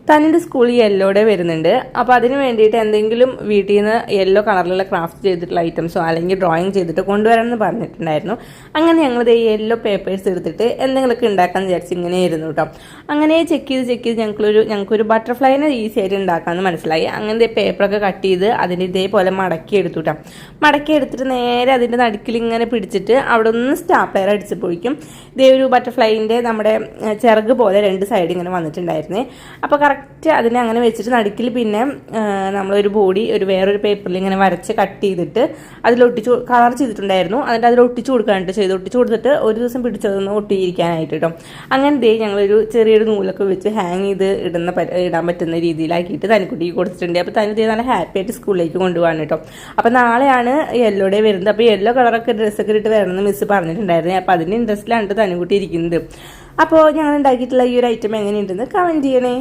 തനിൻ്റെ സ്കൂളിൽ യെല്ലോടെ വരുന്നുണ്ട്. അപ്പോൾ അതിന് വേണ്ടിയിട്ട് എന്തെങ്കിലും വീട്ടിൽ നിന്ന് യെല്ലോ കളറിലുള്ള ക്രാഫ്റ്റ് ചെയ്തിട്ടുള്ള ഐറ്റംസോ അല്ലെങ്കിൽ ഡ്രോയിങ് ചെയ്തിട്ട് കൊണ്ടുവരാമെന്ന് പറഞ്ഞിട്ടുണ്ടായിരുന്നു. അങ്ങനെ ഞങ്ങളിത് യെല്ലോ പേപ്പേഴ്സ് എടുത്തിട്ട് എന്തെങ്കിലുമൊക്കെ ഉണ്ടാക്കാമെന്ന് വിചാരിച്ച് ഇങ്ങനെയായിരുന്നു കേട്ടോ. അങ്ങനെ ചെക്ക് ചെയ്ത് ഞങ്ങൾക്കൊരു ബട്ടർഫ്ലൈനെ ഈസി ആയിട്ട് ഉണ്ടാക്കാമെന്ന് മനസ്സിലായി. അങ്ങനത്തെ പേപ്പറൊക്കെ കട്ട് ചെയ്ത് അതിൻ്റെ ഇതേപോലെ മടക്കി എടുത്തു കേട്ടോ. മടക്കി എടുത്തിട്ട് നേരെ അതിൻ്റെ നടുക്കിൽ ഇങ്ങനെ പിടിച്ചിട്ട് അവിടെ ഒന്ന് സ്റ്റാപ്ലെയർ അടിച്ചപ്പോഴേക്കും ഇതേ ഒരു ബട്ടർഫ്ലൈൻ്റെ നമ്മുടെ ചിറക് പോലെ രണ്ട് സൈഡ് ഇങ്ങനെ വന്നിട്ടുണ്ടായിരുന്നേ. അപ്പോൾ കറക്റ്റ് അതിനെ അങ്ങനെ വെച്ചിട്ട് നടുക്കിൽ പിന്നെ നമ്മളൊരു ബോഡി വേറൊരു പേപ്പറിൽ ഇങ്ങനെ വരച്ച് കട്ട് ചെയ്തിട്ട് അതിലൊട്ടിച്ച് കളർ ചെയ്തിട്ടുണ്ടായിരുന്നു. എന്നിട്ട് അതിലൊട്ടിച്ച് കൊടുക്കാനായിട്ട് ഒട്ടിച്ച് കൊടുത്തിട്ട് ഒരു ദിവസം പിടിച്ചതൊന്ന് ഒട്ടിയിരിക്കാനായിട്ട് കേട്ടോ. അങ്ങനെ ഞങ്ങളൊരു ചെറിയൊരു നൂലൊക്കെ വെച്ച് ഹാങ് ചെയ്ത് ഇടാൻ പറ്റുന്ന രീതിയിലാക്കിയിട്ട് തനിക്കുട്ടിക്ക് കൊടുത്തിട്ടുണ്ട്. അപ്പോൾ തനി നല്ല ഹാപ്പി ആയിട്ട് സ്കൂളിലേക്ക് കൊണ്ടുപോകാൻ കേട്ടോ. അപ്പോൾ നാളെയാണ് യെല്ലോ ഡേ വരുന്നത്. അപ്പോൾ യെല്ലോ കളറൊക്കെ ഡ്രസ്സൊക്കെ ഇട്ട് വരണമെന്ന് മിസ് പറഞ്ഞിട്ടുണ്ടായിരുന്നു. അപ്പോൾ അതിന് ഇൻട്രസ്റ്റിലാണ് തനിക്കുട്ടി ഇരിക്കുന്നത്. അപ്പോൾ ഞങ്ങൾ ഉണ്ടാക്കിയിട്ടുള്ള ഈ ഒരു ഐറ്റം എങ്ങനെയുണ്ടെന്ന് കമൻറ്റ് ചെയ്യണേ.